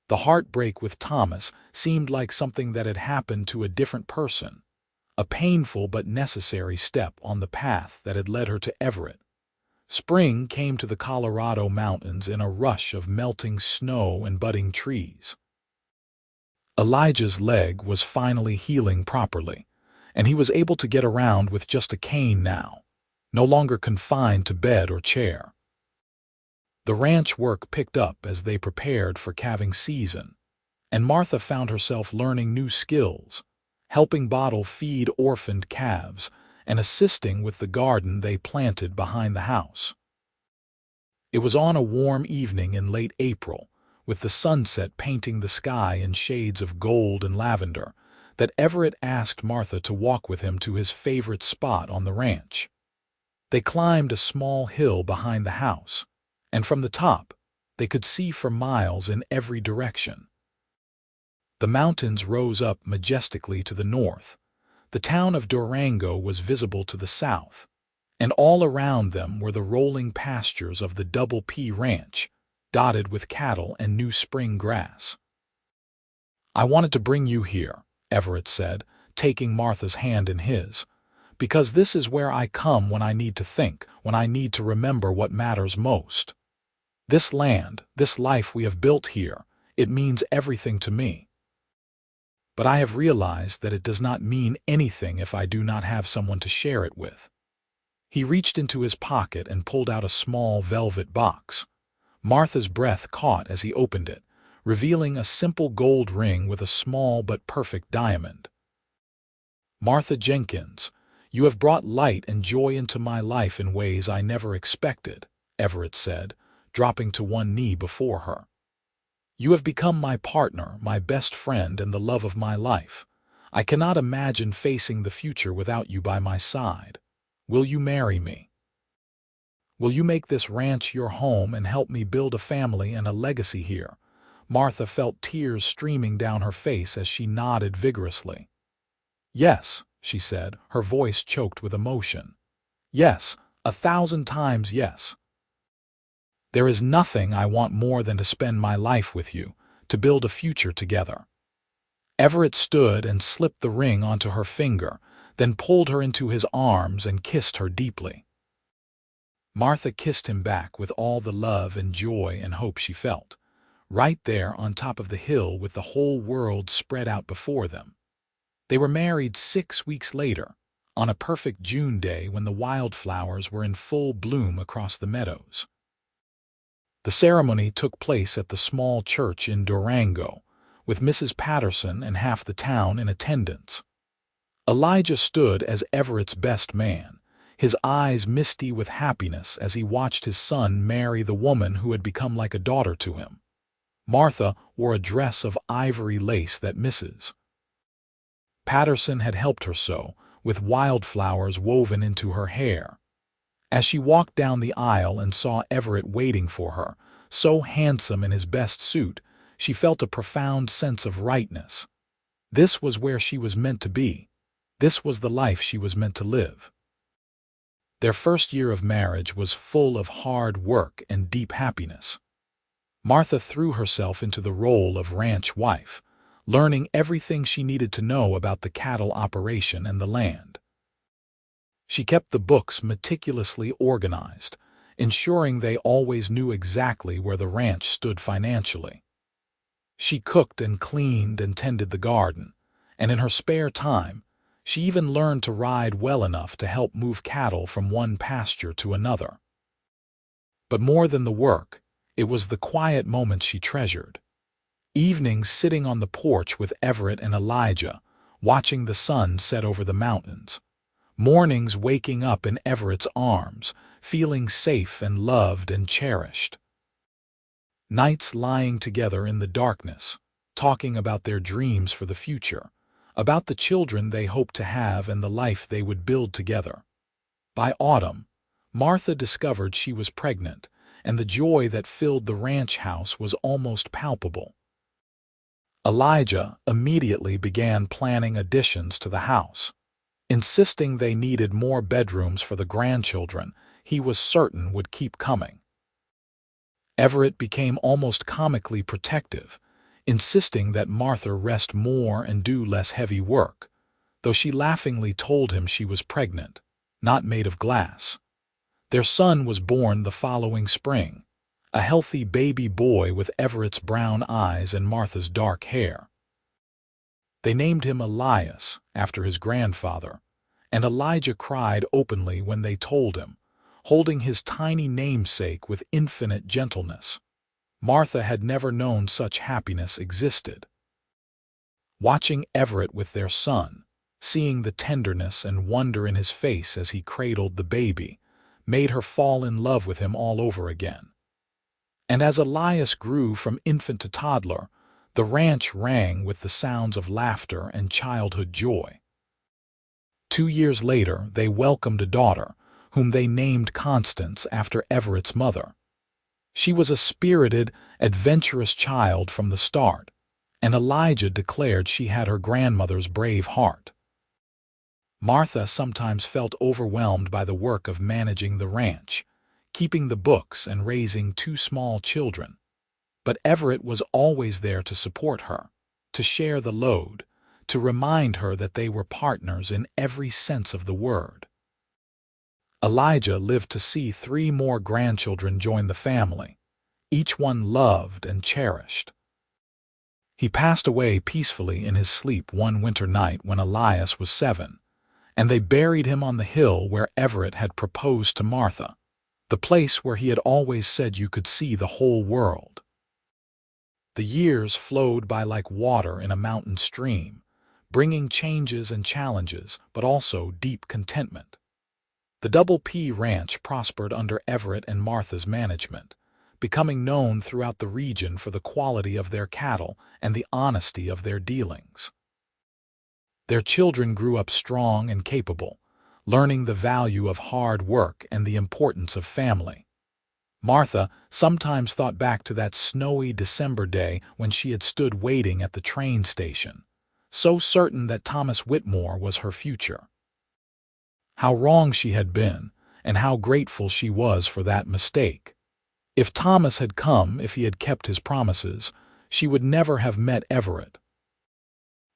The heartbreak with Thomas seemed like something that had happened to a different person, a painful but necessary step on the path that had led her to Everett. Spring came to the Colorado mountains in a rush of melting snow and budding trees. Elijah's leg was finally healing properly, and he was able to get around with just a cane now, no longer confined to bed or chair. The ranch work picked up as they prepared for calving season, and Martha found herself learning new skills, helping bottle feed orphaned calves and assisting with the garden they planted behind the house. It was on a warm evening in late April, with the sunset painting the sky in shades of gold and lavender, that Everett asked Martha to walk with him to his favorite spot on the ranch. They climbed a small hill behind the house, and from the top, they could see for miles in every direction. The mountains rose up majestically to the north. The town of Durango was visible to the south, and all around them were the rolling pastures of the Double P Ranch, dotted with cattle and new spring grass. "I wanted to bring you here," Everett said, taking Martha's hand in his, "because this is where I come when I need to think, when I need to remember what matters most. This land, this life we have built here, it means everything to me. But I have realized that it does not mean anything if I do not have someone to share it with." He reached into his pocket and pulled out a small velvet box. Martha's breath caught as he opened it, revealing a simple gold ring with a small but perfect diamond. "Martha Jenkins, you have brought light and joy into my life in ways I never expected," Everett said, dropping to one knee before her. You have become my partner, my best friend, and the love of my life. I cannot imagine facing the future without you by my side. Will you marry me? Will you make this ranch your home and help me build a family and a legacy here?" Martha felt tears streaming down her face as she nodded vigorously. "Yes," she said, her voice choked with emotion. "Yes, 1,000 times yes. There is nothing I want more than to spend my life with you, to build a future together." Everett stood and slipped the ring onto her finger, then pulled her into his arms and kissed her deeply. Martha kissed him back with all the love and joy and hope she felt, right there on top of the hill with the whole world spread out before them. They were married 6 weeks later, on a perfect June day when the wildflowers were in full bloom across the meadows. The ceremony took place at the small church in Durango, with Mrs. Patterson and half the town in attendance. Elijah stood as Everett's best man, his eyes misty with happiness as he watched his son marry the woman who had become like a daughter to him. Martha wore a dress of ivory lace that Mrs. Patterson had helped her sew, with wildflowers woven into her hair. As she walked down the aisle and saw Everett waiting for her, so handsome in his best suit, she felt a profound sense of rightness. This was where she was meant to be. This was the life she was meant to live. Their first year of marriage was full of hard work and deep happiness. Martha threw herself into the role of ranch wife, learning everything she needed to know about the cattle operation and the land. She kept the books meticulously organized, ensuring they always knew exactly where the ranch stood financially. She cooked and cleaned and tended the garden, and in her spare time, she even learned to ride well enough to help move cattle from one pasture to another. But more than the work, it was the quiet moments she treasured. Evenings sitting on the porch with Everett and Elijah, watching the sun set over the mountains. Mornings waking up in Everett's arms, feeling safe and loved and cherished. Nights lying together in the darkness, talking about their dreams for the future, about the children they hoped to have and the life they would build together. By autumn, Martha discovered she was pregnant, and the joy that filled the ranch house was almost palpable. Elijah immediately began planning additions to the house. Insisting they needed more bedrooms for the grandchildren he was certain would keep coming. Everett became almost comically protective, insisting that Martha rest more and do less heavy work, though she laughingly told him she was pregnant, not made of glass. Their son was born the following spring, a healthy baby boy with Everett's brown eyes and Martha's dark hair. They named him Elias, after his grandfather, and Elijah cried openly when they told him, holding his tiny namesake with infinite gentleness. Martha had never known such happiness existed. Watching Everett with their son, seeing the tenderness and wonder in his face as he cradled the baby, made her fall in love with him all over again. And as Elias grew from infant to toddler, the ranch rang with the sounds of laughter and childhood joy. 2 years later, they welcomed a daughter, whom they named Constance after Everett's mother. She was a spirited, adventurous child from the start, and Elijah declared she had her grandmother's brave heart. Martha sometimes felt overwhelmed by the work of managing the ranch, keeping the books and raising 2 small children. But Everett was always there to support her, to share the load, to remind her that they were partners in every sense of the word. Elijah lived to see 3 more grandchildren join the family, each one loved and cherished. He passed away peacefully in his sleep one winter night when Elias was 7, and they buried him on the hill where Everett had proposed to Martha, the place where he had always said you could see the whole world. The years flowed by like water in a mountain stream, bringing changes and challenges, but also deep contentment. The Double P Ranch prospered under Everett and Martha's management, becoming known throughout the region for the quality of their cattle and the honesty of their dealings. Their children grew up strong and capable, learning the value of hard work and the importance of family. Martha sometimes thought back to that snowy December day when she had stood waiting at the train station, so certain that Thomas Whitmore was her future. How wrong she had been, and how grateful she was for that mistake. If Thomas had come, if he had kept his promises, she would never have met Everett.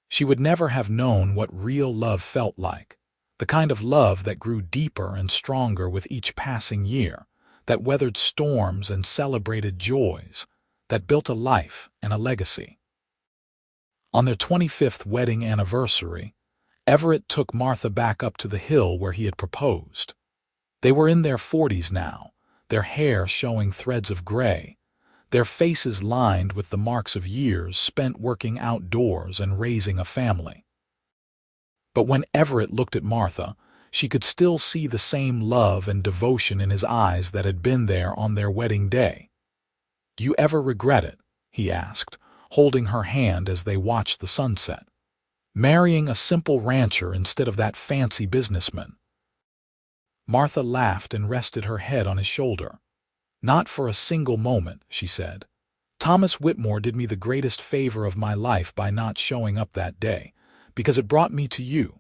She would never have known what real love felt like, the kind of love that grew deeper and stronger with each passing year, that weathered storms and celebrated joys, that built a life and a legacy. On their 25th wedding anniversary, Everett took Martha back up to the hill where he had proposed. They were in their 40s now, their hair showing threads of gray, their faces lined with the marks of years spent working outdoors and raising a family. But when Everett looked at Martha, she could still see the same love and devotion in his eyes that had been there on their wedding day. "Do you ever regret it?" he asked, holding her hand as they watched the sunset. "Marrying a simple rancher instead of that fancy businessman?" Martha laughed and rested her head on his shoulder. "Not for a single moment," she said. "Thomas Whitmore did me the greatest favor of my life by not showing up that day, because it brought me to you."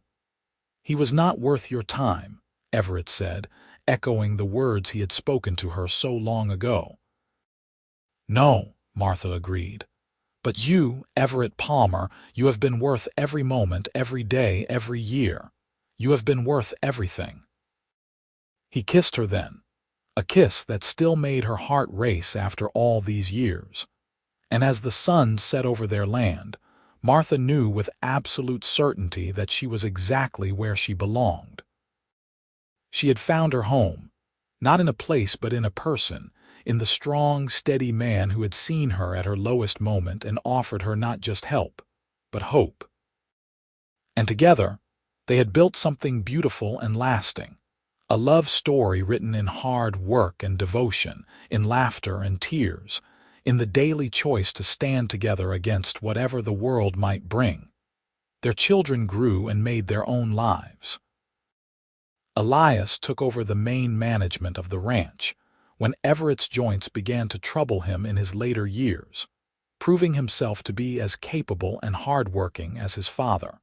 "He was not worth your time," Everett said, echoing the words he had spoken to her so long ago. "No," Martha agreed. "But you, Everett Palmer, you have been worth every moment, every day, every year. You have been worth everything." He kissed her then, a kiss that still made her heart race after all these years. And as the sun set over their land, Martha knew with absolute certainty that she was exactly where she belonged. She had found her home, not in a place but in a person, in the strong, steady man who had seen her at her lowest moment and offered her not just help, but hope. And together, they had built something beautiful and lasting, a love story written in hard work and devotion, in laughter and tears, in the daily choice to stand together against whatever the world might bring. Their children grew and made their own lives. Elias took over the main management of the ranch when Everett's joints began to trouble him in his later years, proving himself to be as capable and hardworking as his father.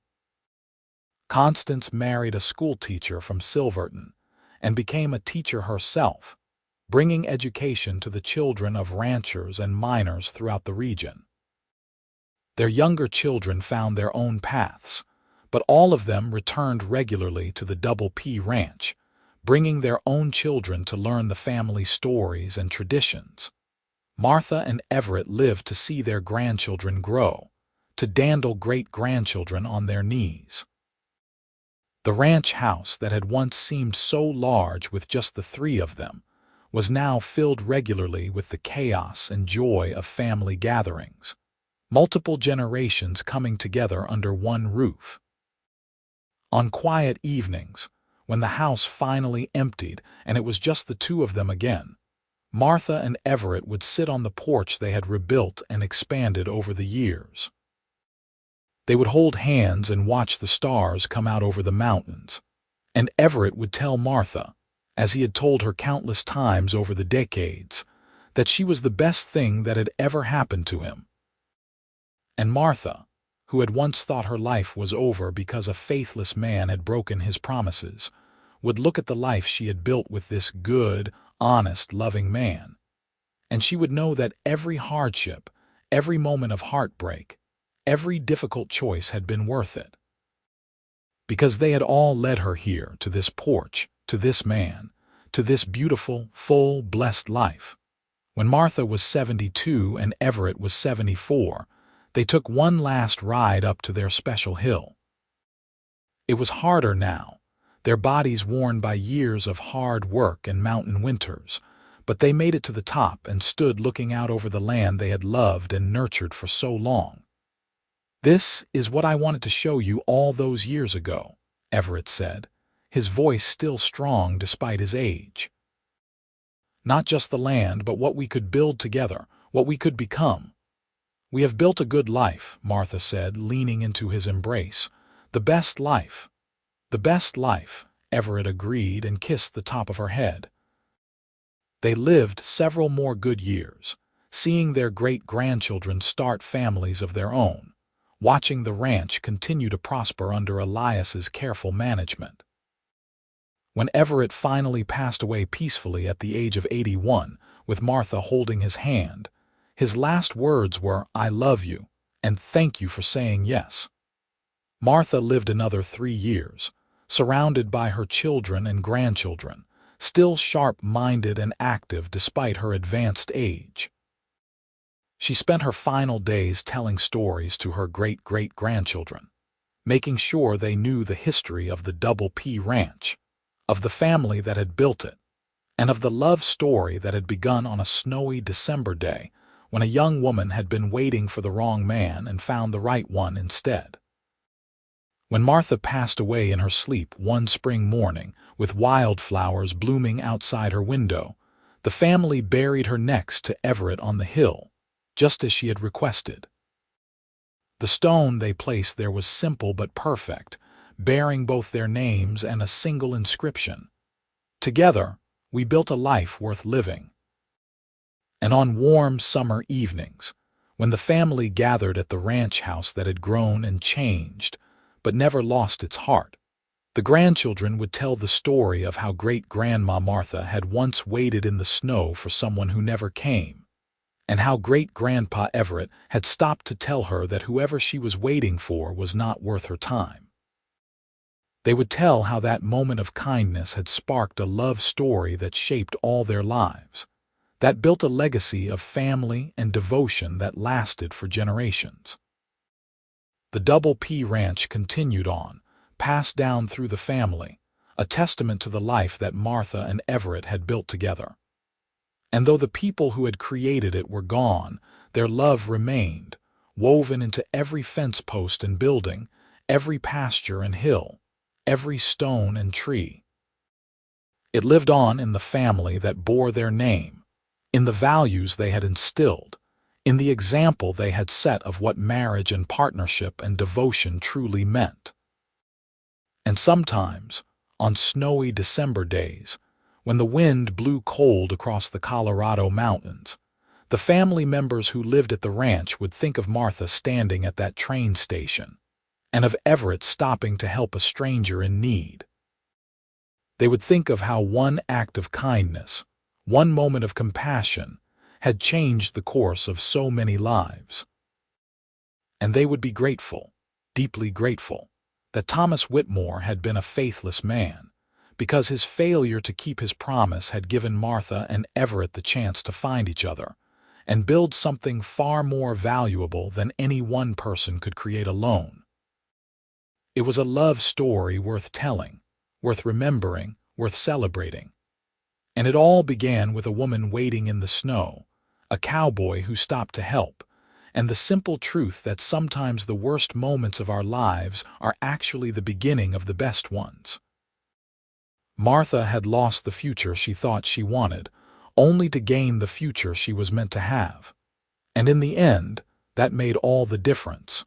Constance married a schoolteacher from Silverton and became a teacher herself, bringing education to the children of ranchers and miners throughout the region. Their younger children found their own paths, but all of them returned regularly to the Double P Ranch, bringing their own children to learn the family stories and traditions. Martha and Everett lived to see their grandchildren grow, to dandle great-grandchildren on their knees. The ranch house that had once seemed so large with just the three of them was now filled regularly with the chaos and joy of family gatherings, multiple generations coming together under one roof. On quiet evenings, when the house finally emptied and it was just the two of them again, Martha and Everett would sit on the porch they had rebuilt and expanded over the years. They would hold hands and watch the stars come out over the mountains, and Everett would tell Martha, as he had told her countless times over the decades, that she was the best thing that had ever happened to him. And Martha, who had once thought her life was over because a faithless man had broken his promises, would look at the life she had built with this good, honest, loving man, and she would know that every hardship, every moment of heartbreak, every difficult choice had been worth it. Because they had all led her here, to this porch, to this man, to this beautiful, full, blessed life. When Martha was 72 and Everett was 74, they took one last ride up to their special hill. It was harder now, their bodies worn by years of hard work and mountain winters, but they made it to the top and stood looking out over the land they had loved and nurtured for so long. "This is what I wanted to show you all those years ago," Everett said, his voice still strong despite his age. Not just the land, but what we could build together, what we could become. "We have built a good life," Martha said, leaning into his embrace. "The best life." "The best life," Everett agreed and kissed the top of her head. They lived several more good years, seeing their great-grandchildren start families of their own, watching the ranch continue to prosper under Elias's careful management. When Everett finally passed away peacefully at the age of 81, with Martha holding his hand, his last words were, "I love you, and thank you for saying yes." Martha lived another 3 years, surrounded by her children and grandchildren, still sharp-minded and active despite her advanced age. She spent her final days telling stories to her great-great-grandchildren, making sure they knew the history of the Double P Ranch, of the family that had built it, and of the love story that had begun on a snowy December day when a young woman had been waiting for the wrong man and found the right one instead. When Martha passed away in her sleep one spring morning, with wildflowers blooming outside her window, the family buried her next to Everett on the hill, just as she had requested. The stone they placed there was simple but perfect, bearing both their names and a single inscription: "Together, we built a life worth living." And on warm summer evenings, when the family gathered at the ranch house that had grown and changed, but never lost its heart, the grandchildren would tell the story of how great-grandma Martha had once waited in the snow for someone who never came, and how great-grandpa Everett had stopped to tell her that whoever she was waiting for was not worth her time. They would tell how that moment of kindness had sparked a love story that shaped all their lives, that built a legacy of family and devotion that lasted for generations. The Double P Ranch continued on, passed down through the family, a testament to the life that Martha and Everett had built together. And though the people who had created it were gone, their love remained, woven into every fence post and building, every pasture and hill, every stone and tree. It lived on in the family that bore their name, in the values they had instilled, in the example they had set of what marriage and partnership and devotion truly meant. And sometimes, on snowy December days, when the wind blew cold across the Colorado mountains, the family members who lived at the ranch would think of Martha standing at that train station, and of Everett stopping to help a stranger in need. They would think of how one act of kindness, one moment of compassion, had changed the course of so many lives. And they would be grateful, deeply grateful, that Thomas Whitmore had been a faithless man, because his failure to keep his promise had given Martha and Everett the chance to find each other and build something far more valuable than any one person could create alone. It was a love story worth telling, worth remembering, worth celebrating. And it all began with a woman waiting in the snow, a cowboy who stopped to help, and the simple truth that sometimes the worst moments of our lives are actually the beginning of the best ones. Martha had lost the future she thought she wanted, only to gain the future she was meant to have. And in the end, that made all the difference.